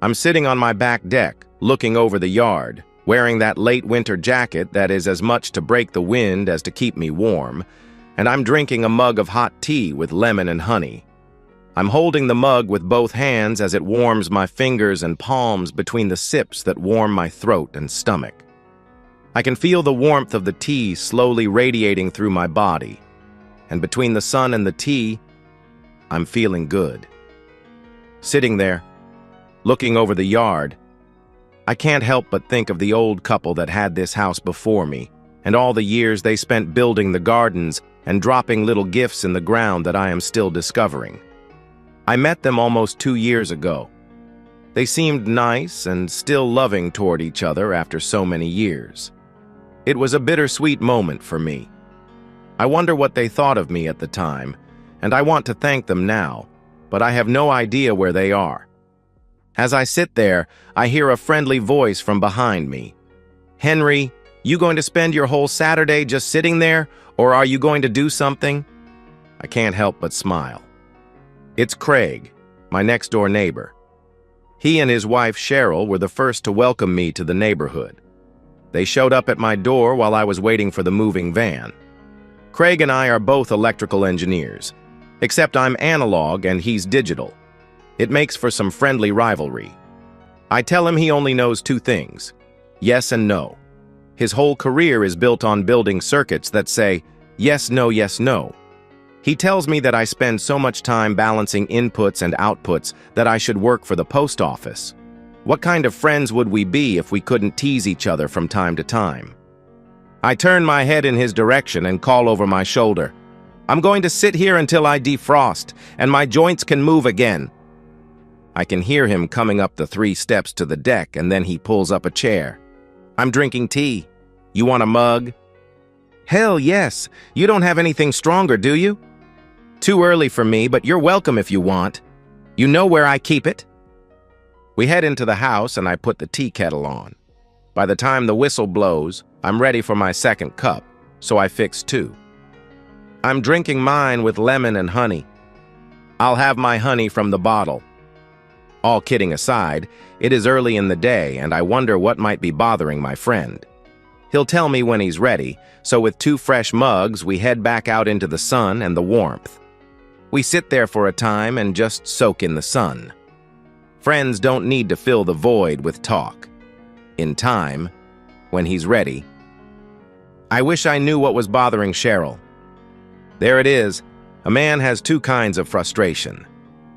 I'm sitting on my back deck, looking over the yard, wearing that late winter jacket that is as much to break the wind as to keep me warm, and I'm drinking a mug of hot tea with lemon and honey. I'm holding the mug with both hands as it warms my fingers and palms between the sips that warm my throat and stomach. I can feel the warmth of the tea slowly radiating through my body, and between the sun and the tea, I'm feeling good. Sitting there, looking over the yard, I can't help but think of the old couple that had this house before me, and all the years they spent building the gardens and dropping little gifts in the ground that I am still discovering. I met them almost 2 years ago. They seemed nice and still loving toward each other after so many years. It was a bittersweet moment for me. I wonder what they thought of me at the time, and I want to thank them now, but I have no idea where they are. As I sit there, I hear a friendly voice from behind me. "Henry, you going to spend your whole Saturday just sitting there, or are you going to do something?" I can't help but smile. It's Craig, my next-door neighbor. He and his wife Cheryl were the first to welcome me to the neighborhood. They showed up at my door while I was waiting for the moving van. Craig and I are both electrical engineers, except I'm analog and he's digital. It makes for some friendly rivalry. I tell him he only knows 2 things, yes and no. His whole career is built on building circuits that say, yes, no, yes, no. He tells me that I spend so much time balancing inputs and outputs that I should work for the post office. What kind of friends would we be if we couldn't tease each other from time to time? I turn my head in his direction and call over my shoulder. "I'm going to sit here until I defrost, and my joints can move again." I can hear him coming up the 3 steps to the deck, and then he pulls up a chair. "I'm drinking tea. You want a mug?" "Hell yes. You don't have anything stronger, do you?" "Too early for me, but you're welcome if you want. You know where I keep it?" We head into the house and I put the tea kettle on. By the time the whistle blows, I'm ready for my second cup, so I fix 2. I'm drinking mine with lemon and honey. I'll have my honey from the bottle. All kidding aside, it is early in the day and I wonder what might be bothering my friend. He'll tell me when he's ready, so with 2 fresh mugs, we head back out into the sun and the warmth. We sit there for a time and just soak in the sun. Friends don't need to fill the void with talk. In time, when he's ready. I wish I knew what was bothering Cheryl. There it is. A man has 2 kinds of frustration.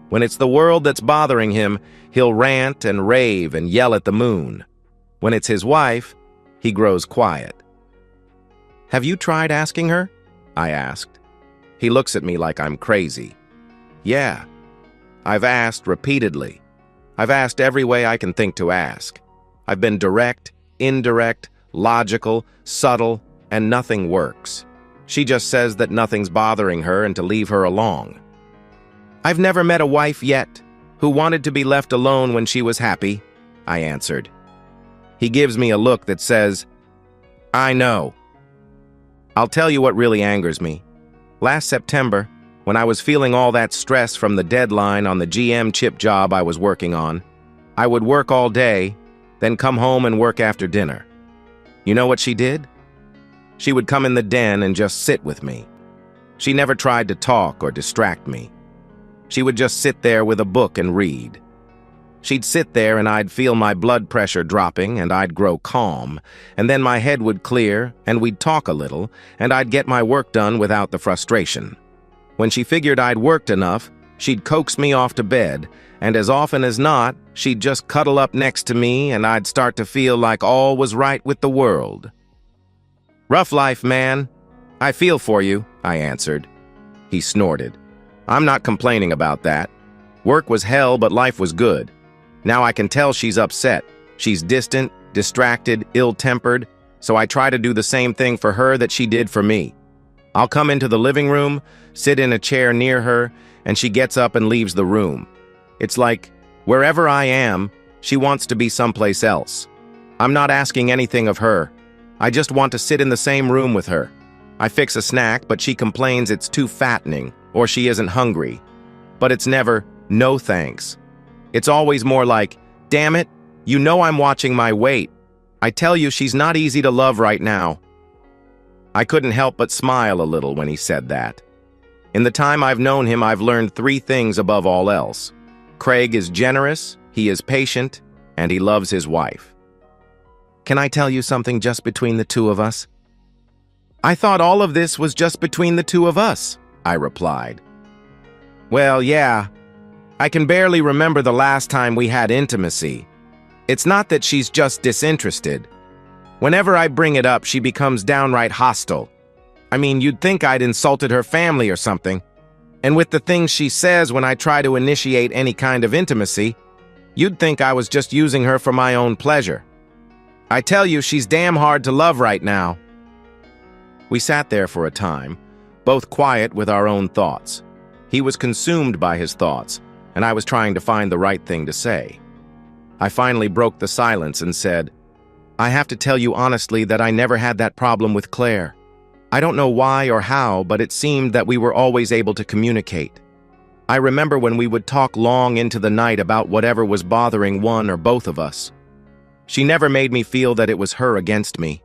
When it's the world that's bothering him, he'll rant and rave and yell at the moon. When it's his wife, he grows quiet. "Have you tried asking her?" I asked. He looks at me like I'm crazy. "Yeah. I've asked repeatedly. I've asked every way I can think to ask. I've been direct, indirect, logical, subtle, and nothing works. She just says that nothing's bothering her and to leave her alone." "I've never met a wife yet who wanted to be left alone when she was happy," I answered. He gives me a look that says, "I know." I'll tell you what really angers me. Last September, when I was feeling all that stress from the deadline on the GM chip job I was working on, I would work all day, then come home and work after dinner. You know what she did? She would come in the den and just sit with me. She never tried to talk or distract me. She would just sit there with a book and read. She'd sit there and I'd feel my blood pressure dropping and I'd grow calm, and then my head would clear and we'd talk a little and I'd get my work done without the frustration. When she figured I'd worked enough, she'd coax me off to bed, and as often as not, she'd just cuddle up next to me and I'd start to feel like all was right with the world. "Rough life, man. I feel for you," I answered. He snorted. "I'm not complaining about that. Work was hell, but life was good. Now I can tell she's upset. She's distant, distracted, ill-tempered, so I try to do the same thing for her that she did for me. I'll come into the living room, sit in a chair near her, and she gets up and leaves the room. It's like, wherever I am, she wants to be someplace else. I'm not asking anything of her. I just want to sit in the same room with her. I fix a snack, but she complains it's too fattening, or she isn't hungry. But it's never, no thanks. It's always more like, Damn it, you know I'm watching my weight. I tell you, she's not easy to love right now." I couldn't help but smile a little when he said that. In the time I've known him, I've learned 3 things above all else. Craig is generous, he is patient, and he loves his wife. "Can I tell you something just between the 2 of us?" "I thought all of this was just between the 2 of us," I replied. "Well, yeah. I can barely remember the last time we had intimacy. It's not that she's just disinterested. Whenever I bring it up, she becomes downright hostile. I mean, you'd think I'd insulted her family or something. And with the things she says when I try to initiate any kind of intimacy, you'd think I was just using her for my own pleasure. I tell you, she's damn hard to love right now." We sat there for a time, both quiet with our own thoughts. He was consumed by his thoughts, and I was trying to find the right thing to say. I finally broke the silence and said, "I have to tell you honestly that I never had that problem with Claire. I don't know why or how, but it seemed that we were always able to communicate. I remember when we would talk long into the night about whatever was bothering one or both of us. She never made me feel that it was her against me.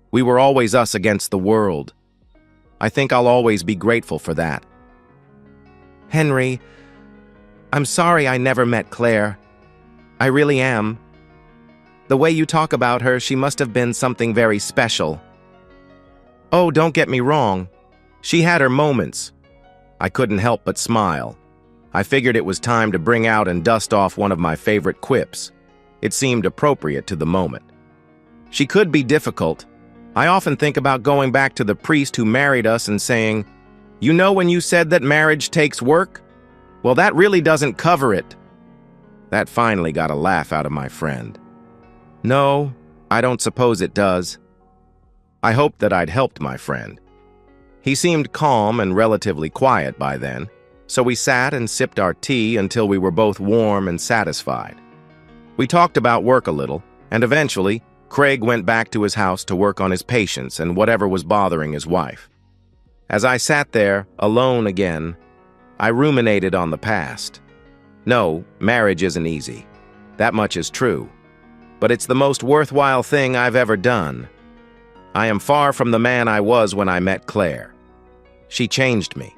We were always us against the world. I think I'll always be grateful for that." "Henry, I'm sorry I never met Claire. I really am. The way you talk about her, she must have been something very special." "Oh, don't get me wrong. She had her moments." I couldn't help but smile. I figured it was time to bring out and dust off one of my favorite quips. It seemed appropriate to the moment. "She could be difficult. I often think about going back to the priest who married us and saying, 'You know when you said that marriage takes work? Well, that really doesn't cover it.'" That finally got a laugh out of my friend. "No, I don't suppose it does." I hoped that I'd helped my friend. He seemed calm and relatively quiet by then, so we sat and sipped our tea until we were both warm and satisfied. We talked about work a little, and eventually, Craig went back to his house to work on his patients and whatever was bothering his wife. As I sat there, alone again, I ruminated on the past. No, marriage isn't easy. That much is true. But it's the most worthwhile thing I've ever done. I am far from the man I was when I met Claire. She changed me.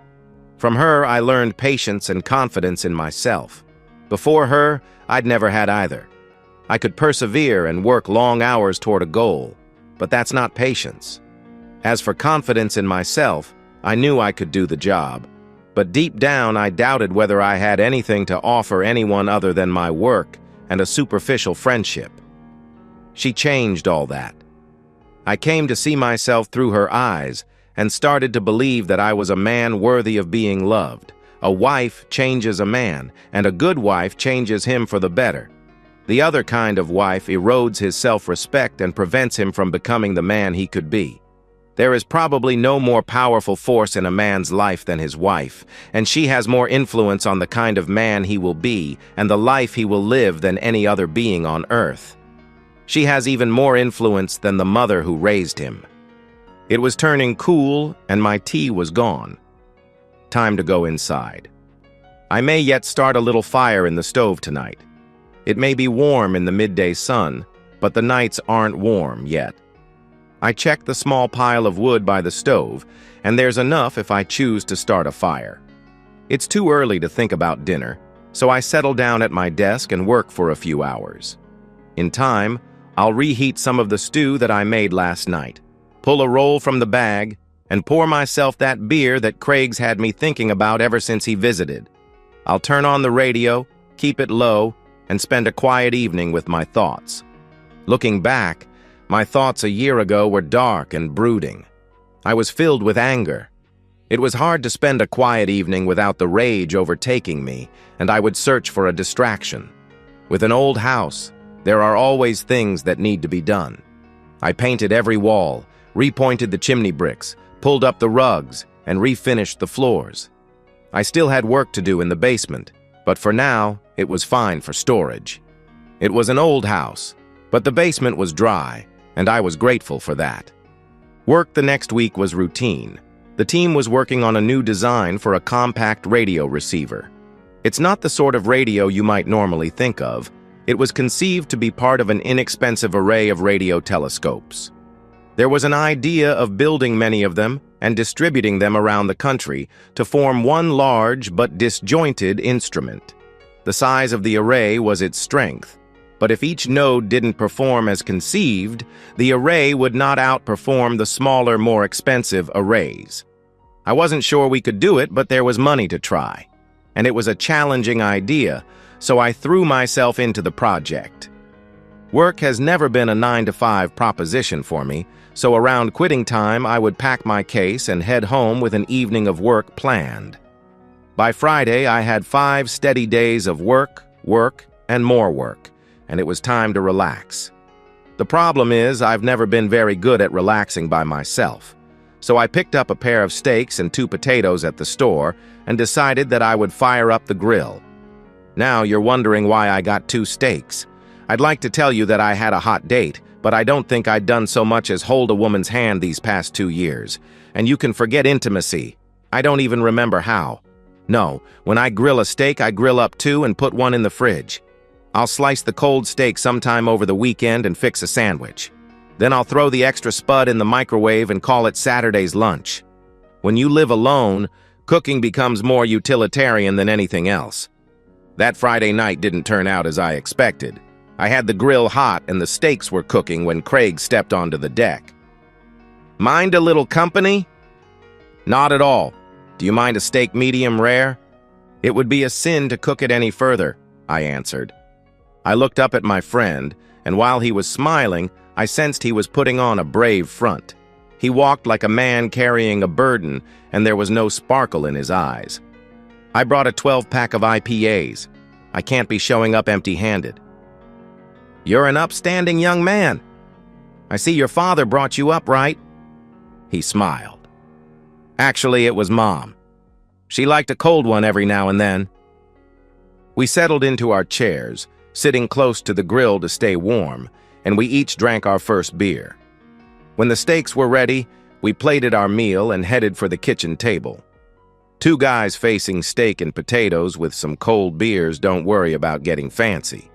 From her, I learned patience and confidence in myself. Before her, I'd never had either. I could persevere and work long hours toward a goal, but that's not patience. As for confidence in myself, I knew I could do the job. But deep down, I doubted whether I had anything to offer anyone other than my work and a superficial friendship. She changed all that. I came to see myself through her eyes and started to believe that I was a man worthy of being loved. A wife changes a man, and a good wife changes him for the better. The other kind of wife erodes his self-respect and prevents him from becoming the man he could be. There is probably no more powerful force in a man's life than his wife, and she has more influence on the kind of man he will be and the life he will live than any other being on earth. She has even more influence than the mother who raised him. It was turning cool, and my tea was gone. Time to go inside. I may yet start a little fire in the stove tonight. It may be warm in the midday sun, but the nights aren't warm yet. I check the small pile of wood by the stove, and there's enough if I choose to start a fire. It's too early to think about dinner, so I settle down at my desk and work for a few hours. In time, I'll reheat some of the stew that I made last night, pull a roll from the bag, and pour myself that beer that Craig's had me thinking about ever since he visited. I'll turn on the radio, keep it low, and spend a quiet evening with my thoughts. Looking back, my thoughts a year ago were dark and brooding. I was filled with anger. It was hard to spend a quiet evening without the rage overtaking me, and I would search for a distraction. With an old house, there are always things that need to be done. I painted every wall, repointed the chimney bricks, pulled up the rugs, and refinished the floors. I still had work to do in the basement, but for now, it was fine for storage. It was an old house, but the basement was dry, and I was grateful for that. Work the next week was routine. The team was working on a new design for a compact radio receiver. It's not the sort of radio you might normally think of, It was conceived to be part of an inexpensive array of radio telescopes. There was an idea of building many of them and distributing them around the country to form one large but disjointed instrument. The size of the array was its strength, but if each node didn't perform as conceived, the array would not outperform the smaller, more expensive arrays. I wasn't sure we could do it, but there was money to try. And it was a challenging idea, so I threw myself into the project. Work has never been a 9-to-5 proposition for me, so around quitting time I would pack my case and head home with an evening of work planned. By Friday, I had 5 steady days of work, and more work, and it was time to relax. The problem is I've never been very good at relaxing by myself, so I picked up a pair of steaks and 2 potatoes at the store and decided that I would fire up the grill. Now you're wondering why I got 2 steaks. I'd like to tell you that I had a hot date, but I don't think I'd done so much as hold a woman's hand these past 2 years. And you can forget intimacy. I don't even remember how. No, when I grill a steak, I grill up 2 and put 1 in the fridge. I'll slice the cold steak sometime over the weekend and fix a sandwich. Then I'll throw the extra spud in the microwave and call it Saturday's lunch. When you live alone, cooking becomes more utilitarian than anything else. That Friday night didn't turn out as I expected. I had the grill hot and the steaks were cooking when Craig stepped onto the deck. Mind a little company? Not at all. Do you mind a steak medium rare? It would be a sin to cook it any further, I answered. I looked up at my friend, and while he was smiling, I sensed he was putting on a brave front. He walked like a man carrying a burden, and there was no sparkle in his eyes. I brought a 12-pack of IPAs. I can't be showing up empty-handed. You're an upstanding young man. I see your father brought you up, right? He smiled. Actually, it was Mom. She liked a cold one every now and then. We settled into our chairs, sitting close to the grill to stay warm, and we each drank our first beer. When the steaks were ready, we plated our meal and headed for the kitchen table. 2 guys facing steak and potatoes with some cold beers don't worry about getting fancy.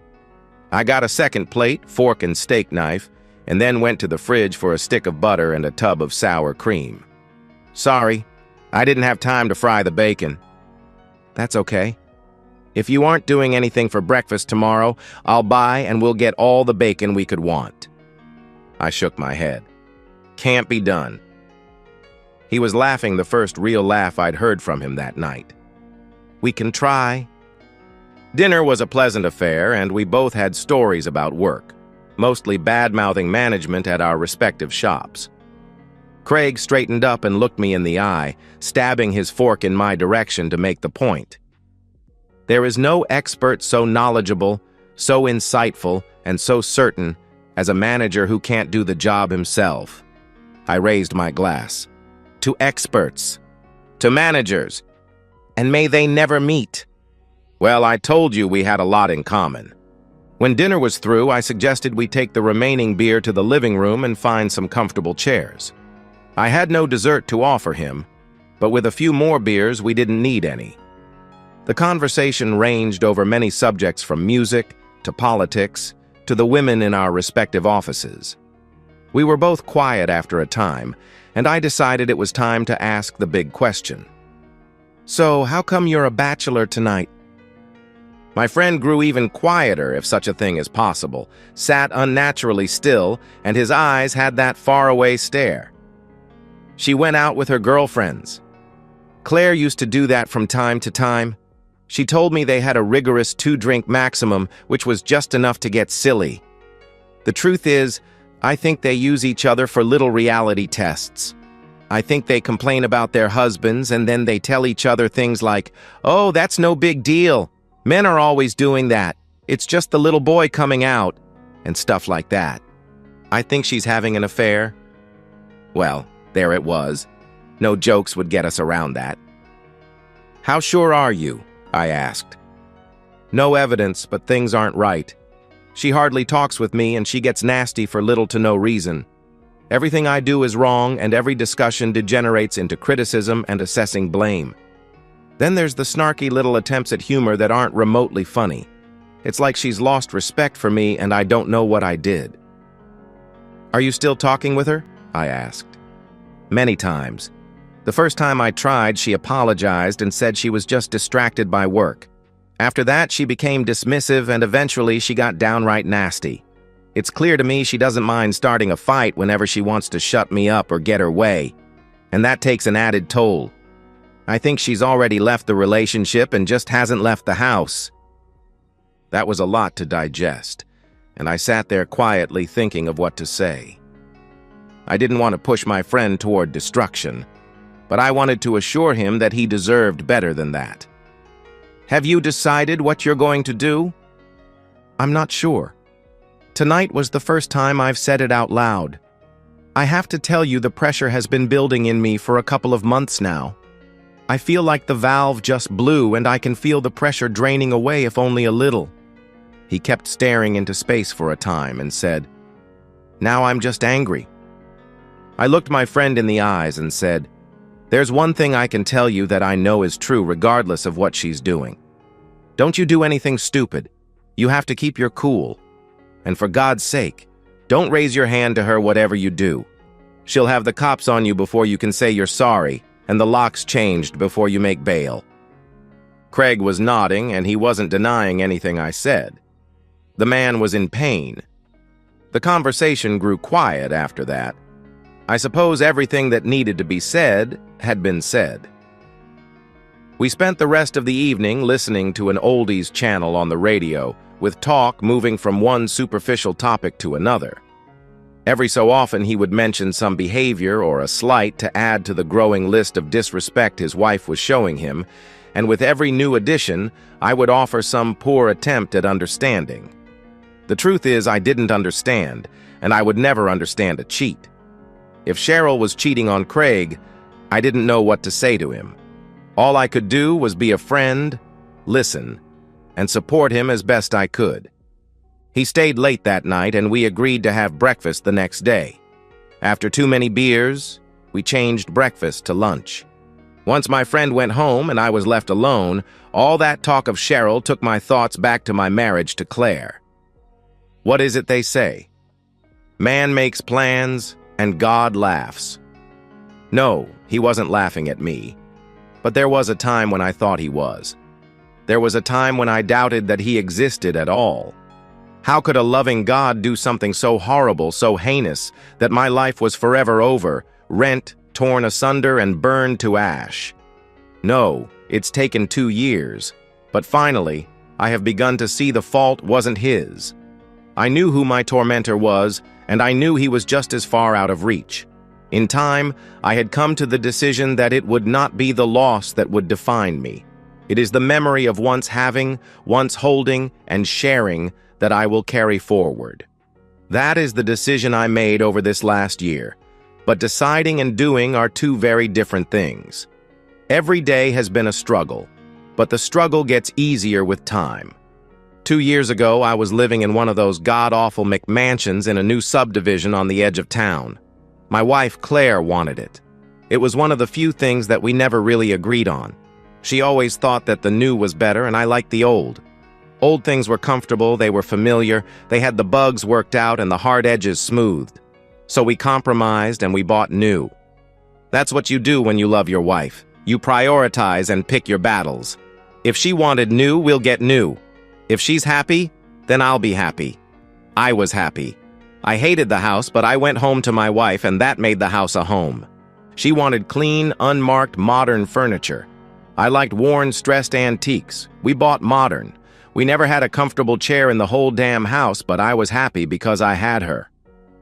I got a second plate, fork and steak knife, and then went to the fridge for a stick of butter and a tub of sour cream. Sorry, I didn't have time to fry the bacon. That's okay. If you aren't doing anything for breakfast tomorrow, I'll buy and we'll get all the bacon we could want. I shook my head. Can't be done. He was laughing the first real laugh I'd heard from him that night. We can try. Dinner was a pleasant affair, and we both had stories about work, mostly bad-mouthing management at our respective shops. Craig straightened up and looked me in the eye, stabbing his fork in my direction to make the point. There is no expert so knowledgeable, so insightful, and so certain as a manager who can't do the job himself. I raised my glass. To experts. To managers. And may they never meet. Well, I told you we had a lot in common. When dinner was through, I suggested we take the remaining beer to the living room and find some comfortable chairs. I had no dessert to offer him, but with a few more beers, we didn't need any. The conversation ranged over many subjects from music to politics to the women in our respective offices. We were both quiet after a time, and I decided it was time to ask the big question. So, how come you're a bachelor tonight? My friend grew even quieter, if such a thing is possible, sat unnaturally still, and his eyes had that faraway stare. She went out with her girlfriends. Claire used to do that from time to time. She told me they had a rigorous 2-drink maximum, which was just enough to get silly. The truth is, I think they use each other for little reality tests. I think they complain about their husbands, and then they tell each other things like, "Oh, that's no big deal. Men are always doing that. It's just the little boy coming out," and stuff like that. I think she's having an affair. Well, there it was. No jokes would get us around that. How sure are you? I asked. No evidence, but things aren't right. She hardly talks with me, and she gets nasty for little to no reason. Everything I do is wrong, and every discussion degenerates into criticism and assessing blame. Then there's the snarky little attempts at humor that aren't remotely funny. It's like she's lost respect for me and I don't know what I did. Are you still talking with her? I asked. Many times. The first time I tried, she apologized and said she was just distracted by work. After that, she became dismissive and eventually she got downright nasty. It's clear to me she doesn't mind starting a fight whenever she wants to shut me up or get her way. And that takes an added toll. I think she's already left the relationship and just hasn't left the house. That was a lot to digest, and I sat there quietly thinking of what to say. I didn't want to push my friend toward destruction, but I wanted to assure him that he deserved better than that. Have you decided what you're going to do? I'm not sure. Tonight was the first time I've said it out loud. I have to tell you the pressure has been building in me for a couple of months now. I feel like the valve just blew and I can feel the pressure draining away if only a little. He kept staring into space for a time and said, "Now I'm just angry." I looked my friend in the eyes and said, "There's one thing I can tell you that I know is true regardless of what she's doing. Don't you do anything stupid. You have to keep your cool. And for God's sake, don't raise your hand to her whatever you do. She'll have the cops on you before you can say you're sorry, and the locks changed before you make bail." Craig was nodding, and he wasn't denying anything I said. The man was in pain. The conversation grew quiet after that. I suppose everything that needed to be said had been said. We spent the rest of the evening listening to an oldies channel on the radio, with talk moving from one superficial topic to another. Every so often he would mention some behavior or a slight to add to the growing list of disrespect his wife was showing him, and with every new addition, I would offer some poor attempt at understanding. The truth is I didn't understand, and I would never understand a cheat. If Cheryl was cheating on Craig, I didn't know what to say to him. All I could do was be a friend, listen, and support him as best I could. He stayed late that night, and we agreed to have breakfast the next day. After too many beers, we changed breakfast to lunch. Once my friend went home and I was left alone, all that talk of Cheryl took my thoughts back to my marriage to Claire. What is it they say? Man makes plans, and God laughs. No, he wasn't laughing at me. But there was a time when I thought he was. There was a time when I doubted that he existed at all. How could a loving God do something so horrible, so heinous, that my life was forever over, rent, torn asunder, and burned to ash? No, it's taken 2 years, but finally, I have begun to see the fault wasn't his. I knew who my tormentor was, and I knew he was just as far out of reach. In time, I had come to the decision that it would not be the loss that would define me. It is the memory of once having, once holding, and sharing that I will carry forward. That is the decision I made over this last year. But deciding and doing are two very different things. Every day has been a struggle, but the struggle gets easier with time. 2 years ago, I was living in one of those god-awful McMansions in a new subdivision on the edge of town. My wife, Claire, wanted it. It was one of the few things that we never really agreed on. She always thought that the new was better, and I liked the old. Old things were comfortable, they were familiar, they had the bugs worked out and the hard edges smoothed. So we compromised and we bought new. That's what you do when you love your wife. You prioritize and pick your battles. If she wanted new, we'll get new. If she's happy, then I'll be happy. I was happy. I hated the house, but I went home to my wife, and that made the house a home. She wanted clean, unmarked, modern furniture. I liked worn, stressed antiques. We bought modern. We never had a comfortable chair in the whole damn house, but I was happy because I had her.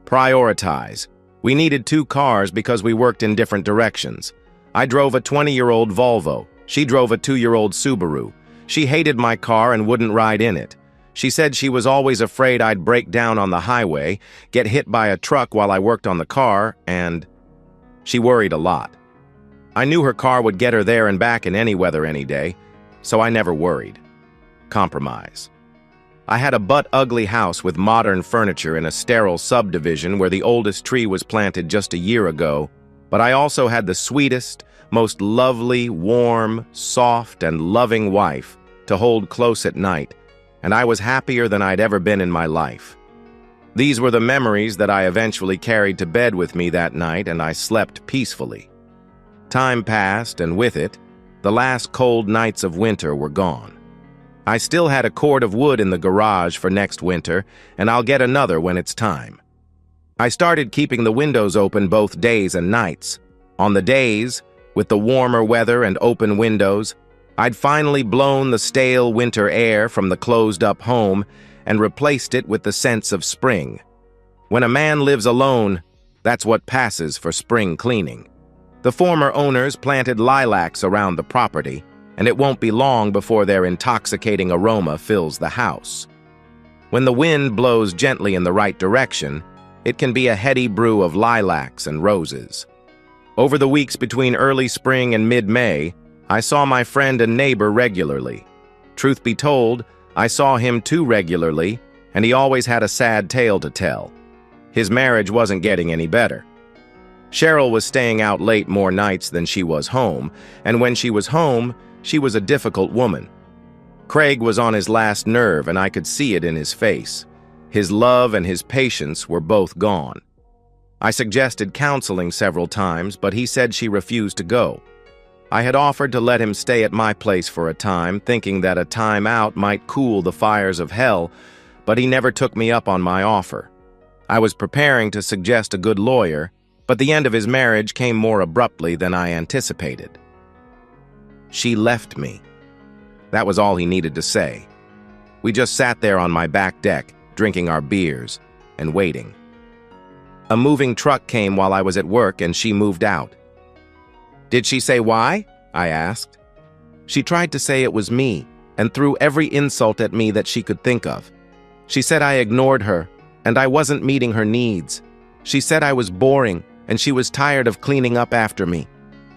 Prioritize. We needed 2 cars because we worked in different directions. I drove a 20-year-old Volvo. She drove a 2-year-old Subaru. She hated my car and wouldn't ride in it. She said she was always afraid I'd break down on the highway, get hit by a truck while I worked on the car, and she worried a lot. I knew her car would get her there and back in any weather any day, so I never worried. Compromise. I had a butt-ugly house with modern furniture in a sterile subdivision where the oldest tree was planted just a year ago, but I also had the sweetest, most lovely, warm, soft, and loving wife to hold close at night, and I was happier than I'd ever been in my life. These were the memories that I eventually carried to bed with me that night, and I slept peacefully. Time passed, and with it, the last cold nights of winter were gone. I still had a cord of wood in the garage for next winter, and I'll get another when it's time. I started keeping the windows open both days and nights. On the days, with the warmer weather and open windows, I'd finally blown the stale winter air from the closed-up home and replaced it with the sense of spring. When a man lives alone, that's what passes for spring cleaning. The former owners planted lilacs around the property, and it won't be long before their intoxicating aroma fills the house. When the wind blows gently in the right direction, it can be a heady brew of lilacs and roses. Over the weeks between early spring and mid-May, I saw my friend and neighbor regularly. Truth be told, I saw him too regularly, and he always had a sad tale to tell. His marriage wasn't getting any better. Cheryl was staying out late more nights than she was home, and when she was home, she was a difficult woman. Craig was on his last nerve, and I could see it in his face. His love and his patience were both gone. I suggested counseling several times, but he said she refused to go. I had offered to let him stay at my place for a time, thinking that a time out might cool the fires of hell, but he never took me up on my offer. I was preparing to suggest a good lawyer, but the end of his marriage came more abruptly than I anticipated. She left me. That was all he needed to say. We just sat there on my back deck, drinking our beers and waiting. A moving truck came while I was at work, and she moved out. "Did she say why?" I asked. She tried to say it was me, and threw every insult at me that she could think of. She said I ignored her, and I wasn't meeting her needs. She said I was boring, and she was tired of cleaning up after me.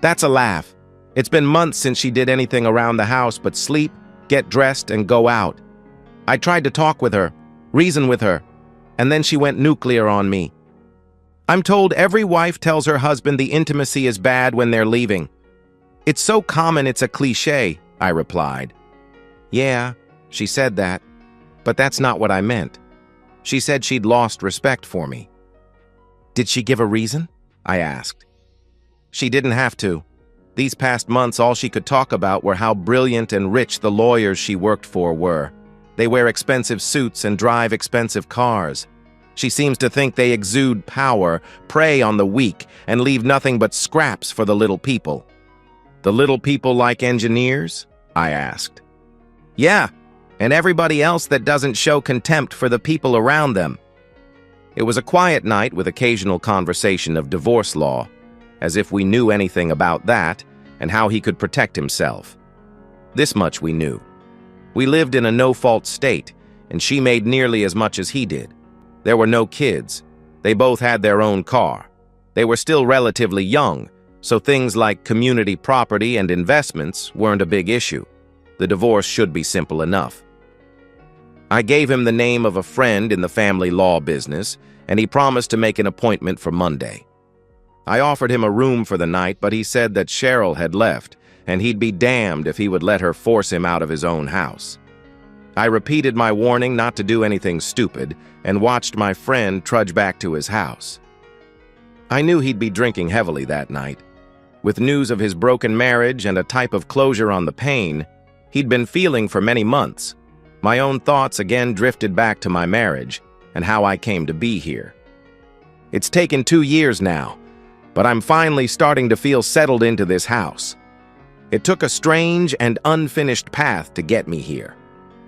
That's a laugh. It's been months since she did anything around the house but sleep, get dressed, and go out. I tried to talk with her, reason with her, and then she went nuclear on me. I'm told every wife tells her husband the intimacy is bad when they're leaving. It's so common it's a cliché, I replied. Yeah, she said that, but that's not what I meant. She said she'd lost respect for me. Did she give a reason? I asked. She didn't have to. These past months, all she could talk about were how brilliant and rich the lawyers she worked for were. They wear expensive suits and drive expensive cars. She seems to think they exude power, prey on the weak, and leave nothing but scraps for the little people. The little people like engineers? I asked. Yeah, and everybody else that doesn't show contempt for the people around them. It was a quiet night with occasional conversation of divorce law, as if we knew anything about that and how he could protect himself. This much we knew. We lived in a no-fault state, and she made nearly as much as he did. There were no kids. They both had their own car. They were still relatively young, so things like community property and investments weren't a big issue. The divorce should be simple enough. I gave him the name of a friend in the family law business, and he promised to make an appointment for Monday. I offered him a room for the night, but he said that Cheryl had left, and he'd be damned if he would let her force him out of his own house. I repeated my warning not to do anything stupid and watched my friend trudge back to his house. I knew he'd be drinking heavily that night. With news of his broken marriage and a type of closure on the pain he'd been feeling for many months, my own thoughts again drifted back to my marriage and how I came to be here. It's taken 2 years now, but I'm finally starting to feel settled into this house. It took a strange and unfinished path to get me here.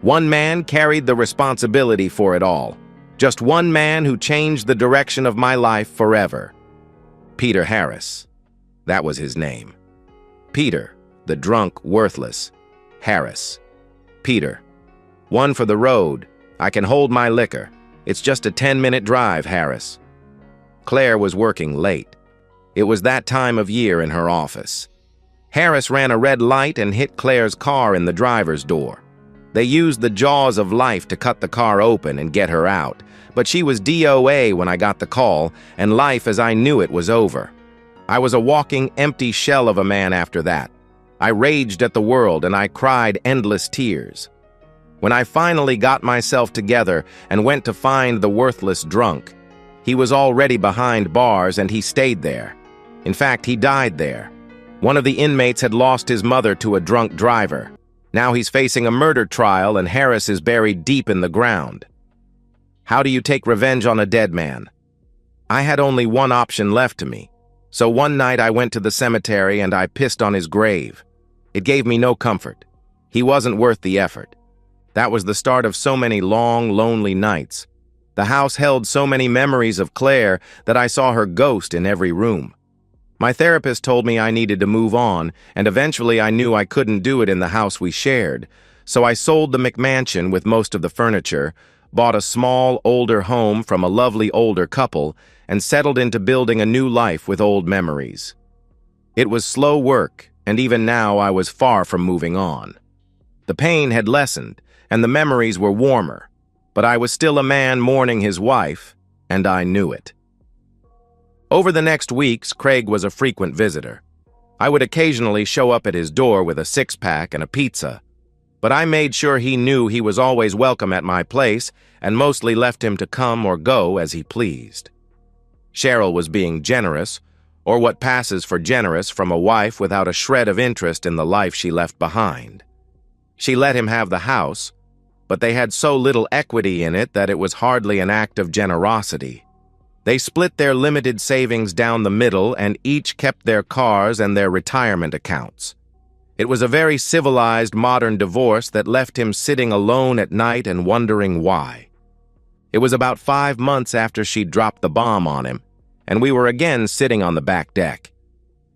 One man carried the responsibility for it all. Just one man who changed the direction of my life forever. Peter Harris. That was his name. Peter, the drunk, worthless. Harris. Peter. One for the road. I can hold my liquor. It's just a 10-minute drive, Harris. Claire was working late. It was that time of year in her office. Harris ran a red light and hit Claire's car in the driver's door. They used the jaws of life to cut the car open and get her out, but she was DOA when I got the call, and life as I knew it was over. I was a walking, empty shell of a man after that. I raged at the world and I cried endless tears. When I finally got myself together and went to find the worthless drunk, he was already behind bars and he stayed there. In fact, he died there. One of the inmates had lost his mother to a drunk driver. Now he's facing a murder trial and Harris is buried deep in the ground. How do you take revenge on a dead man? I had only one option left to me. So one night I went to the cemetery and I pissed on his grave. It gave me no comfort. He wasn't worth the effort. That was the start of so many long, lonely nights. The house held so many memories of Claire that I saw her ghost in every room. My therapist told me I needed to move on, and eventually I knew I couldn't do it in the house we shared. So I sold the McMansion with most of the furniture, bought a small, older home from a lovely older couple, and settled into building a new life with old memories. It was slow work, and even now I was far from moving on. The pain had lessened, and the memories were warmer, but I was still a man mourning his wife, and I knew it. Over the next weeks, Craig was a frequent visitor. I would occasionally show up at his door with a six-pack and a pizza, but I made sure he knew he was always welcome at my place and mostly left him to come or go as he pleased. Cheryl was being generous, or what passes for generous from a wife without a shred of interest in the life she left behind. She let him have the house, but they had so little equity in it that it was hardly an act of generosity. They split their limited savings down the middle and each kept their cars and their retirement accounts. It was a very civilized modern divorce that left him sitting alone at night and wondering why. It was about 5 months after she dropped the bomb on him, and we were again sitting on the back deck.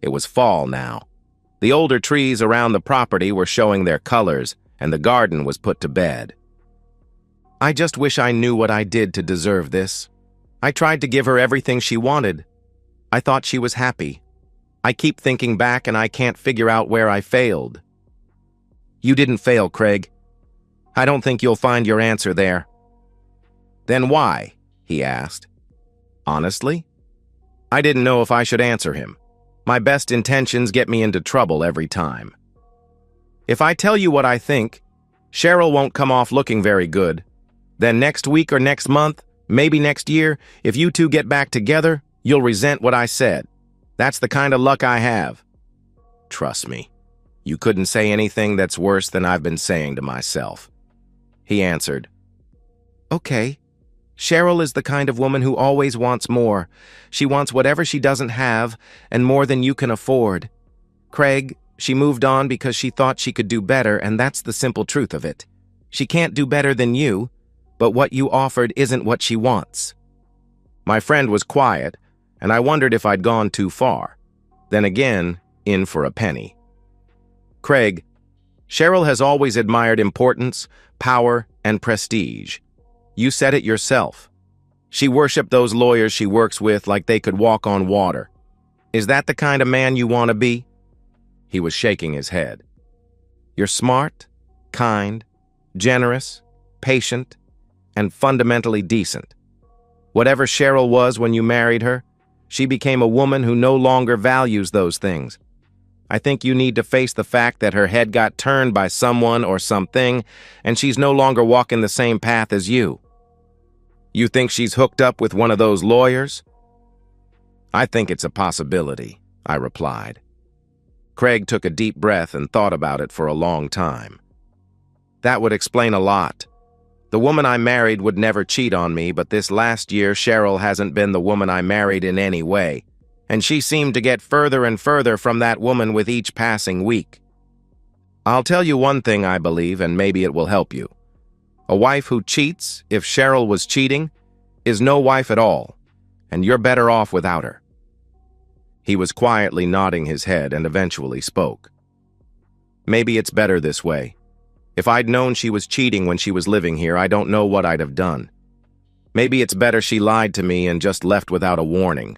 It was fall now. The older trees around the property were showing their colors, and the garden was put to bed. I just wish I knew what I did to deserve this. I tried to give her everything she wanted. I thought she was happy. I keep thinking back and I can't figure out where I failed. You didn't fail, Craig. I don't think you'll find your answer there. Then why? He asked. Honestly? I didn't know if I should answer him. My best intentions get me into trouble every time. If I tell you what I think, Cheryl won't come off looking very good. Then next week or next month, maybe next year, if you two get back together, you'll resent what I said. That's the kind of luck I have. Trust me, you couldn't say anything that's worse than I've been saying to myself. He answered. Okay. Cheryl is the kind of woman who always wants more. She wants whatever she doesn't have, and more than you can afford. Craig, she moved on because she thought she could do better, and that's the simple truth of it. She can't do better than you, but what you offered isn't what she wants. My friend was quiet, and I wondered if I'd gone too far. Then again, in for a penny. Craig, Cheryl has always admired importance, power, and prestige. You said it yourself. She worshipped those lawyers she works with like they could walk on water. Is that the kind of man you want to be? He was shaking his head. You're smart, kind, generous, patient, and fundamentally decent. Whatever Cheryl was when you married her, she became a woman who no longer values those things. I think you need to face the fact that her head got turned by someone or something, and she's no longer walking the same path as you. You think she's hooked up with one of those lawyers? I think it's a possibility, I replied. Craig took a deep breath and thought about it for a long time. That would explain a lot. The woman I married would never cheat on me, but this last year Cheryl hasn't been the woman I married in any way, and she seemed to get further and further from that woman with each passing week. I'll tell you one thing I believe, and maybe it will help you. A wife who cheats, if Cheryl was cheating, is no wife at all, and you're better off without her. He was quietly nodding his head and eventually spoke. Maybe it's better this way. If I'd known she was cheating when she was living here, I don't know what I'd have done. Maybe it's better she lied to me and just left without a warning.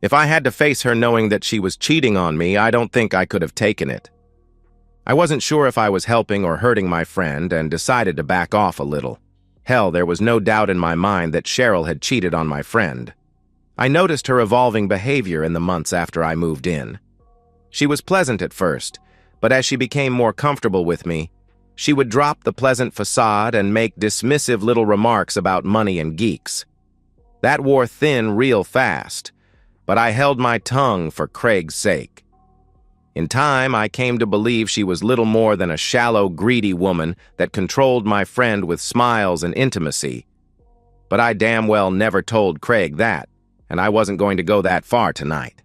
If I had to face her knowing that she was cheating on me, I don't think I could have taken it. I wasn't sure if I was helping or hurting my friend and decided to back off a little. Hell, there was no doubt in my mind that Cheryl had cheated on my friend. I noticed her evolving behavior in the months after I moved in. She was pleasant at first, but as she became more comfortable with me, She would drop the pleasant facade and make dismissive little remarks about money and geeks. That wore thin real fast, but I held my tongue for Craig's sake. In time, I came to believe she was little more than a shallow, greedy woman that controlled my friend with smiles and intimacy. But I damn well never told Craig that, and I wasn't going to go that far tonight.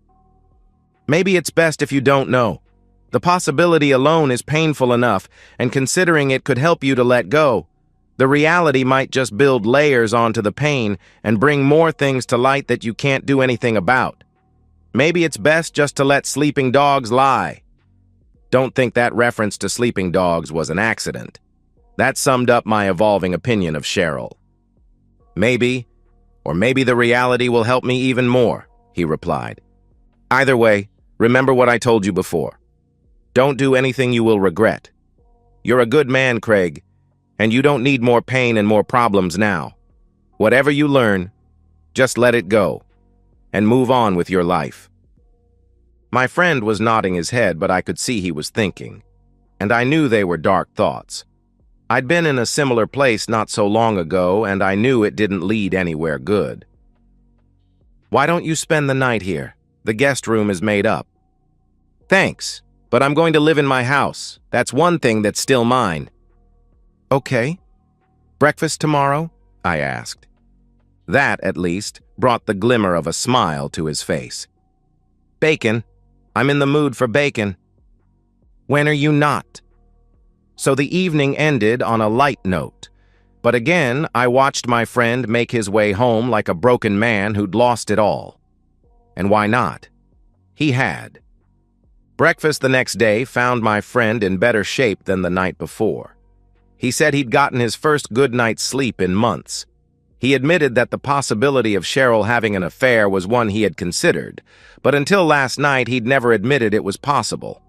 Maybe it's best if you don't know. The possibility alone is painful enough, and considering it could help you to let go, the reality might just build layers onto the pain and bring more things to light that you can't do anything about. Maybe it's best just to let sleeping dogs lie. Don't think that reference to sleeping dogs was an accident. That summed up my evolving opinion of Cheryl. Maybe, or maybe the reality will help me even more, he replied. Either way, remember what I told you before. Don't do anything you will regret. You're a good man, Craig, and you don't need more pain and more problems now. Whatever you learn, just let it go and move on with your life. My friend was nodding his head, but I could see he was thinking, and I knew they were dark thoughts. I'd been in a similar place not so long ago, and I knew it didn't lead anywhere good. Why don't you spend the night here? The guest room is made up. Thanks, but I'm going to live in my house. That's one thing that's still mine. Okay. Breakfast tomorrow? I asked. That, at least, brought the glimmer of a smile to his face. Bacon. I'm in the mood for bacon. When are you not? So the evening ended on a light note. But again, I watched my friend make his way home like a broken man who'd lost it all. And why not? He had. Breakfast the next day found my friend in better shape than the night before. He said he'd gotten his first good night's sleep in months. He admitted that the possibility of Cheryl having an affair was one he had considered, but until last night he'd never admitted it was possible.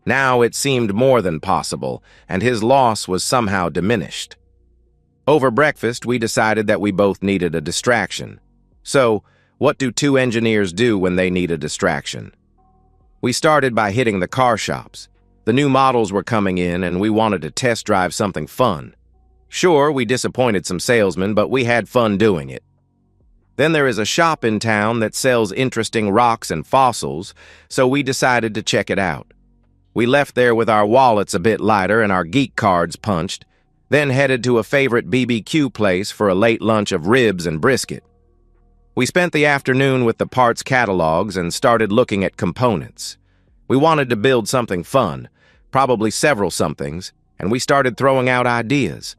Now it seemed more than possible, and his loss was somehow diminished. Over breakfast, we decided that we both needed a distraction. So, what do two engineers do when they need a distraction? We started by hitting the car shops. The new models were coming in, and we wanted to test drive something fun. Sure, we disappointed some salesmen, but we had fun doing it. Then there is a shop in town that sells interesting rocks and fossils, so we decided to check it out. We left there with our wallets a bit lighter and our geek cards punched, then headed to a favorite BBQ place for a late lunch of ribs and brisket. We spent the afternoon with the parts catalogs and started looking at components. We wanted to build something fun, probably several somethings, and we started throwing out ideas.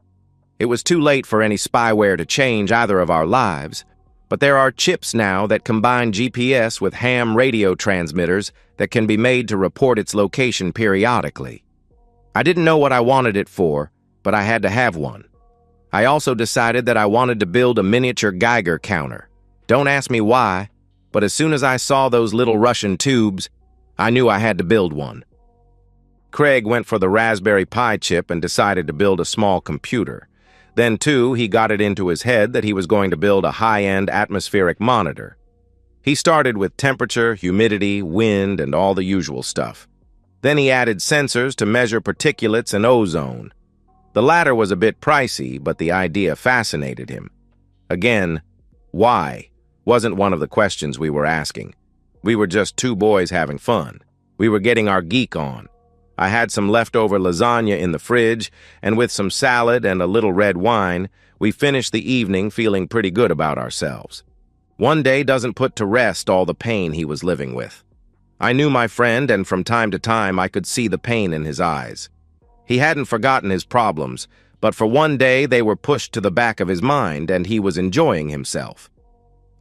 It was too late for any spyware to change either of our lives, but there are chips now that combine GPS with ham radio transmitters that can be made to report its location periodically. I didn't know what I wanted it for, but I had to have one. I also decided that I wanted to build a miniature Geiger counter. Don't ask me why, but as soon as I saw those little Russian tubes, I knew I had to build one. Craig went for the Raspberry Pi chip and decided to build a small computer. Then, too, he got it into his head that he was going to build a high-end atmospheric monitor. He started with temperature, humidity, wind, and all the usual stuff. Then he added sensors to measure particulates and ozone. The latter was a bit pricey, but the idea fascinated him. Again, why wasn't one of the questions we were asking. We were just two boys having fun. We were getting our geek on. I had some leftover lasagna in the fridge, and with some salad and a little red wine, we finished the evening feeling pretty good about ourselves. One day doesn't put to rest all the pain he was living with. I knew my friend, and from time to time I could see the pain in his eyes. He hadn't forgotten his problems, but for one day they were pushed to the back of his mind, and he was enjoying himself.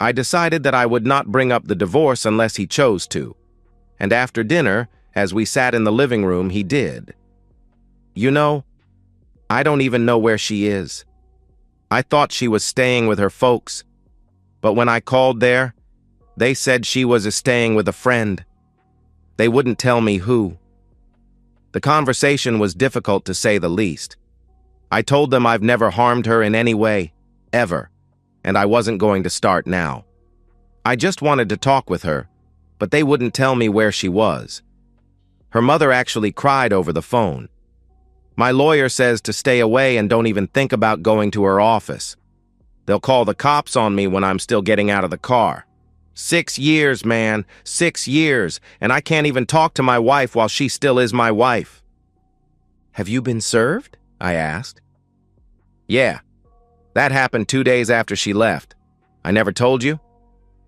I decided that I would not bring up the divorce unless he chose to, and after dinner, as we sat in the living room, he did. You know, I don't even know where she is. I thought she was staying with her folks, but when I called there, they said she was staying with a friend. They wouldn't tell me who. The conversation was difficult to say the least. I told them I've never harmed her in any way, ever, and I wasn't going to start now. I just wanted to talk with her, but they wouldn't tell me where she was. Her mother actually cried over the phone. My lawyer says to stay away and don't even think about going to her office. They'll call the cops on me when I'm still getting out of the car. 6 years, man, 6 years, and I can't even talk to my wife while she still is my wife." "Have you been served?" I asked. "Yeah, that happened 2 days after she left. I never told you?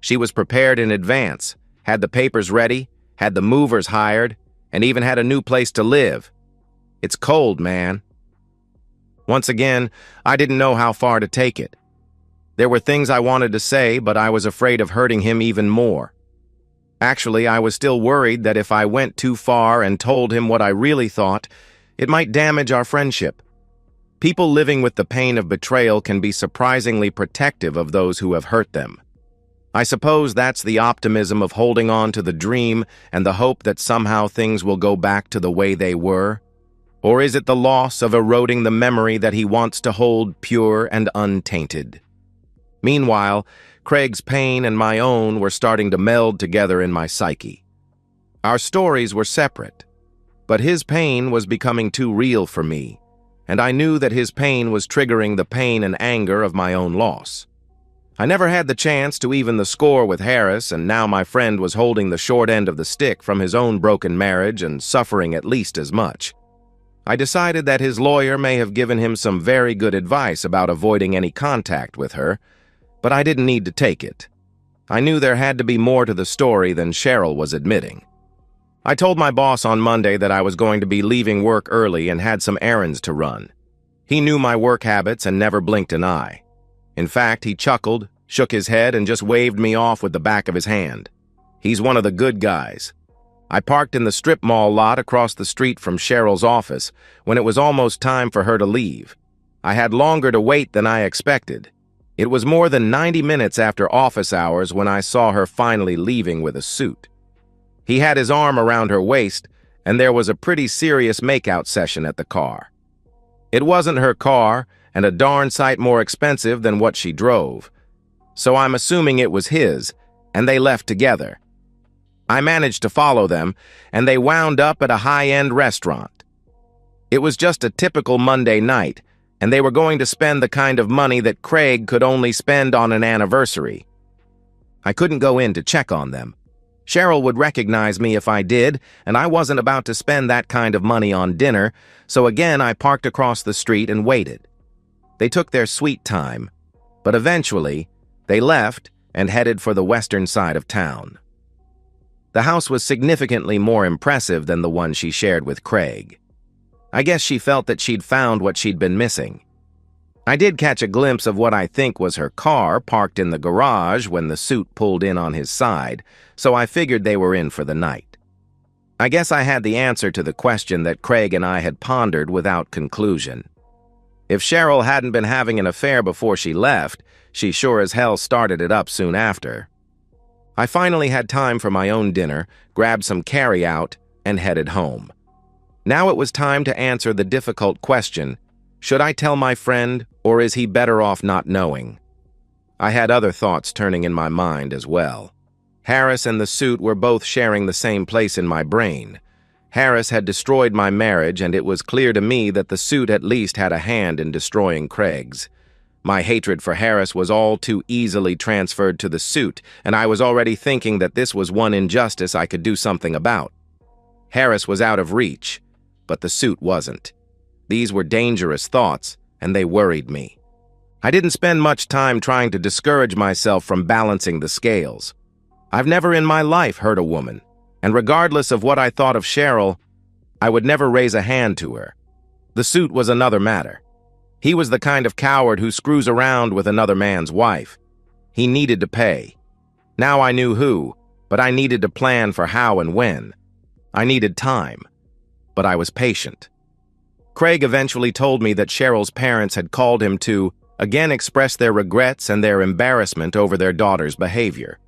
She was prepared in advance, had the papers ready, had the movers hired, and even had a new place to live. It's cold, man." Once again, I didn't know how far to take it. There were things I wanted to say, but I was afraid of hurting him even more. Actually, I was still worried that if I went too far and told him what I really thought, it might damage our friendship. People living with the pain of betrayal can be surprisingly protective of those who have hurt them. I suppose that's the optimism of holding on to the dream and the hope that somehow things will go back to the way they were. Or is it the loss of eroding the memory that he wants to hold pure and untainted? Meanwhile, Craig's pain and my own were starting to meld together in my psyche. Our stories were separate, but his pain was becoming too real for me, and I knew that his pain was triggering the pain and anger of my own loss. I never had the chance to even the score with Harris, and now my friend was holding the short end of the stick from his own broken marriage and suffering at least as much. I decided that his lawyer may have given him some very good advice about avoiding any contact with her, but I didn't need to take it. I knew there had to be more to the story than Cheryl was admitting. I told my boss on Monday that I was going to be leaving work early and had some errands to run. He knew my work habits and never blinked an eye. In fact, he chuckled, shook his head, and just waved me off with the back of his hand. He's one of the good guys. I parked in the strip mall lot across the street from Cheryl's office when it was almost time for her to leave. I had longer to wait than I expected. It was more than 90 minutes after office hours when I saw her finally leaving with a suit. He had his arm around her waist, and there was a pretty serious makeout session at the car. It wasn't her car, and a darn sight more expensive than what she drove, so I'm assuming it was his, and they left together. I managed to follow them, and they wound up at a high-end restaurant. It was just a typical Monday night, and they were going to spend the kind of money that Craig could only spend on an anniversary. I couldn't go in to check on them. Cheryl would recognize me if I did, and I wasn't about to spend that kind of money on dinner, so again I parked across the street and waited. They took their sweet time, but eventually they left and headed for the western side of town. The house was significantly more impressive than the one she shared with Craig. I guess she felt that she'd found what she'd been missing. I did catch a glimpse of what I think was her car parked in the garage when the suit pulled in on his side, so I figured they were in for the night. I guess I had the answer to the question that Craig and I had pondered without conclusion. If Cheryl hadn't been having an affair before she left, she sure as hell started it up soon after. I finally had time for my own dinner, grabbed some carry-out, and headed home. Now it was time to answer the difficult question, should I tell my friend, or is he better off not knowing? I had other thoughts turning in my mind as well. Harris and the suit were both sharing the same place in my brain. Harris had destroyed my marriage, and it was clear to me that the suit at least had a hand in destroying Craig's. My hatred for Harris was all too easily transferred to the suit, and I was already thinking that this was one injustice I could do something about. Harris was out of reach, but the suit wasn't. These were dangerous thoughts, and they worried me. I didn't spend much time trying to discourage myself from balancing the scales. I've never in my life hurt a woman, and regardless of what I thought of Cheryl, I would never raise a hand to her. The suit was another matter. He was the kind of coward who screws around with another man's wife. He needed to pay. Now I knew who, but I needed to plan for how and when. I needed time, but I was patient. Craig eventually told me that Cheryl's parents had called him to, again, express their regrets and their embarrassment over their daughter's behavior.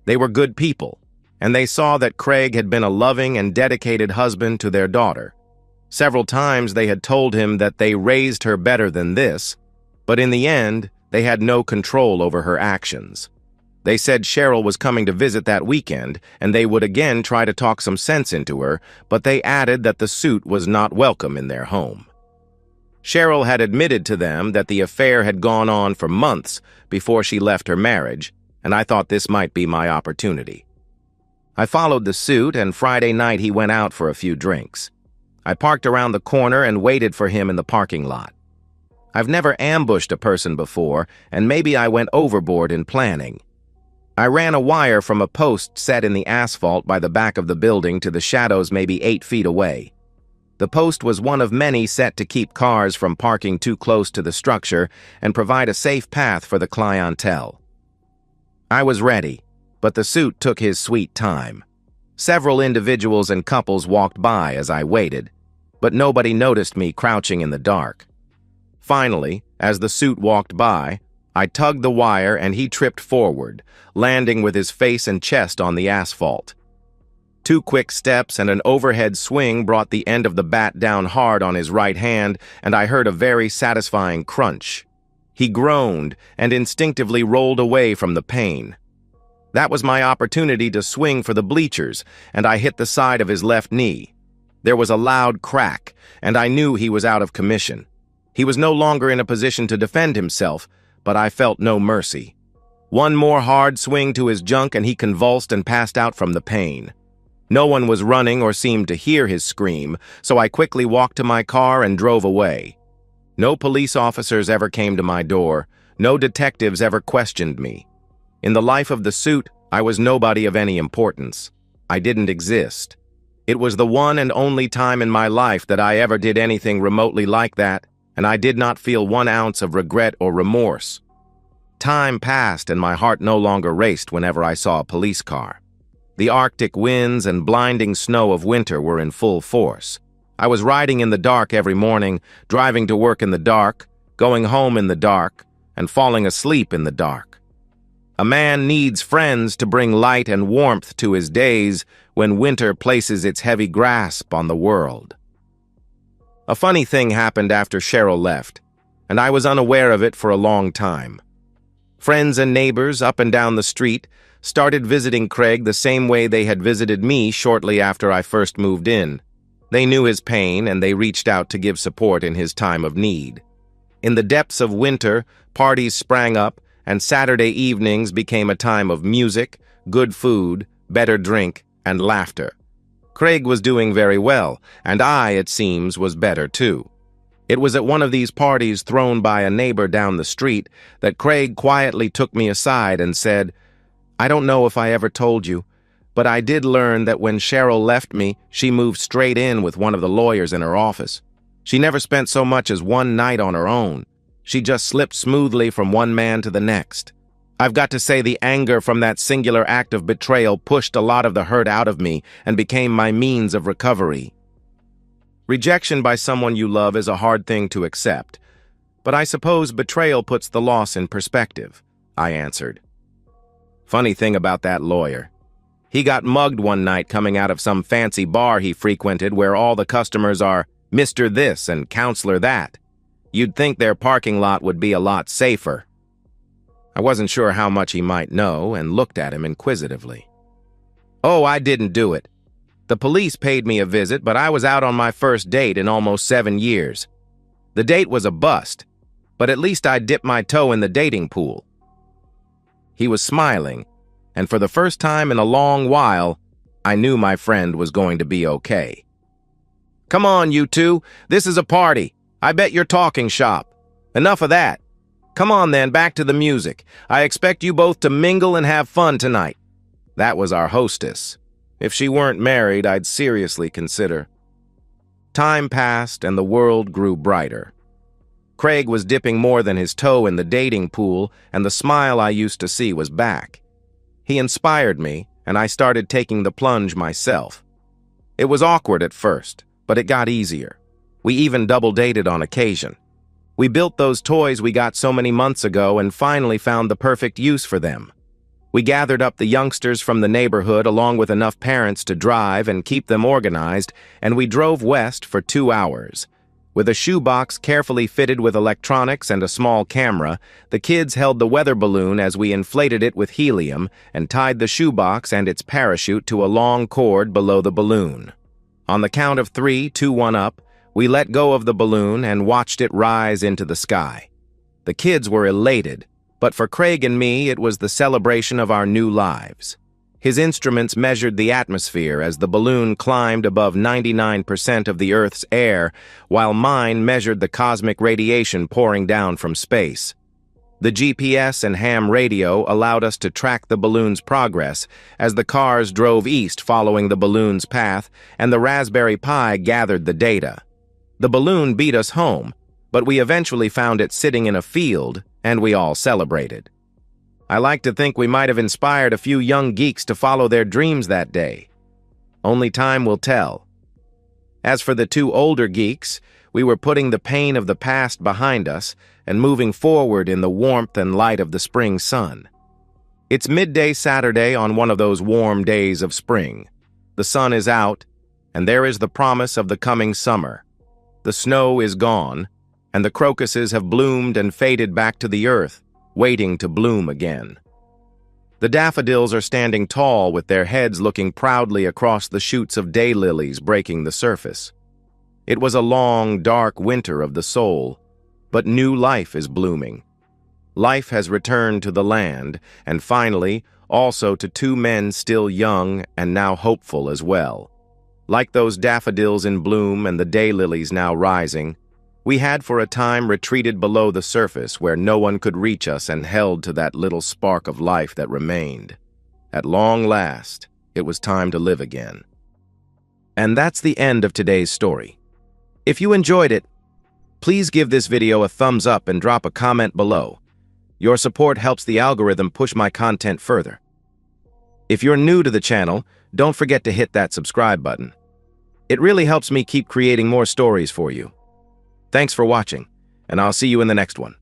They were good people, and they saw that Craig had been a loving and dedicated husband to their daughter. Several times they had told him that they raised her better than this, but in the end, they had no control over her actions. They said Cheryl was coming to visit that weekend, and they would again try to talk some sense into her, but they added that the suit was not welcome in their home. Cheryl had admitted to them that the affair had gone on for months before she left her marriage, and I thought this might be my opportunity. I followed the suit, and Friday night he went out for a few drinks. I parked around the corner and waited for him in the parking lot. I've never ambushed a person before, and maybe I went overboard in planning. I ran a wire from a post set in the asphalt by the back of the building to the shadows maybe 8 feet away. The post was one of many set to keep cars from parking too close to the structure and provide a safe path for the clientele. I was ready, but the suit took his sweet time. Several individuals and couples walked by as I waited, but nobody noticed me crouching in the dark. Finally, as the suit walked by, I tugged the wire and he tripped forward, landing with his face and chest on the asphalt. 2 quick steps and an overhead swing brought the end of the bat down hard on his right hand, and I heard a very satisfying crunch. He groaned and instinctively rolled away from the pain. That was my opportunity to swing for the bleachers, and I hit the side of his left knee. There was a loud crack, and I knew he was out of commission. He was no longer in a position to defend himself, but I felt no mercy. One more hard swing to his junk and he convulsed and passed out from the pain. No one was running or seemed to hear his scream, so I quickly walked to my car and drove away. No police officers ever came to my door. No detectives ever questioned me. In the life of the suit, I was nobody of any importance. I didn't exist. It was the one and only time in my life that I ever did anything remotely like that, and I did not feel 1 ounce of regret or remorse. Time passed and my heart no longer raced whenever I saw a police car. The Arctic winds and blinding snow of winter were in full force. I was riding in the dark every morning, driving to work in the dark, going home in the dark, and falling asleep in the dark. A man needs friends to bring light and warmth to his days when winter places its heavy grasp on the world. A funny thing happened after Cheryl left, and I was unaware of it for a long time. Friends and neighbors up and down the street started visiting Craig the same way they had visited me shortly after I first moved in. They knew his pain, and they reached out to give support in his time of need. In the depths of winter, parties sprang up, and Saturday evenings became a time of music, good food, better drink, and laughter. Craig was doing very well, and I, it seems, was better too. It was at one of these parties thrown by a neighbor down the street that Craig quietly took me aside and said, "I don't know if I ever told you, but I did learn that when Cheryl left me, she moved straight in with one of the lawyers in her office. She never spent so much as one night on her own. She just slipped smoothly from one man to the next. I've got to say the anger from that singular act of betrayal pushed a lot of the hurt out of me and became my means of recovery." Rejection by someone you love is a hard thing to accept, but I suppose betrayal puts the loss in perspective, I answered. Funny thing about that lawyer. He got mugged one night coming out of some fancy bar he frequented where all the customers are Mr. This and Counselor That. You'd think their parking lot would be a lot safer. I wasn't sure how much he might know and looked at him inquisitively. "Oh, I didn't do it. The police paid me a visit, but I was out on my first date in almost 7 years. The date was a bust, but at least I dipped my toe in the dating pool." He was smiling, and for the first time in a long while, I knew my friend was going to be okay. "Come on, you two. This is a party. I bet you're talking shop. Enough of that. Come on then, back to the music. I expect you both to mingle and have fun tonight." That was our hostess. If she weren't married, I'd seriously consider. Time passed and the world grew brighter. Craig was dipping more than his toe in the dating pool, and the smile I used to see was back. He inspired me, and I started taking the plunge myself. It was awkward at first, but it got easier. We even double-dated on occasion. We built those toys we got so many months ago and finally found the perfect use for them. We gathered up the youngsters from the neighborhood along with enough parents to drive and keep them organized, and we drove west for 2 hours. With a shoebox carefully fitted with electronics and a small camera, the kids held the weather balloon as we inflated it with helium and tied the shoebox and its parachute to a long cord below the balloon. On the count of 3, 2, 1 up, We let go of the balloon and watched it rise into the sky. The kids were elated, but for Craig and me, it was the celebration of our new lives. His instruments measured the atmosphere as the balloon climbed above 99% of the Earth's air, while mine measured the cosmic radiation pouring down from space. The GPS and ham radio allowed us to track the balloon's progress as the cars drove east following the balloon's path, and the Raspberry Pi gathered the data. The balloon beat us home, but we eventually found it sitting in a field, and we all celebrated. I like to think we might have inspired a few young geeks to follow their dreams that day. Only time will tell. As for the two older geeks, we were putting the pain of the past behind us and moving forward in the warmth and light of the spring sun. It's midday Saturday on one of those warm days of spring. The sun is out, and there is the promise of the coming summer. The snow is gone, and the crocuses have bloomed and faded back to the earth, waiting to bloom again. The daffodils are standing tall with their heads looking proudly across the shoots of daylilies breaking the surface. It was a long, dark winter of the soul, but new life is blooming. Life has returned to the land, and finally, also to two men still young and now hopeful as well. Like those daffodils in bloom and the daylilies now rising, we had for a time retreated below the surface where no one could reach us and held to that little spark of life that remained. At long last, it was time to live again. And that's the end of today's story. If you enjoyed it, please give this video a thumbs up and drop a comment below. Your support helps the algorithm push my content further. If you're new to the channel, don't forget to hit that subscribe button. It really helps me keep creating more stories for you. Thanks for watching, and I'll see you in the next one.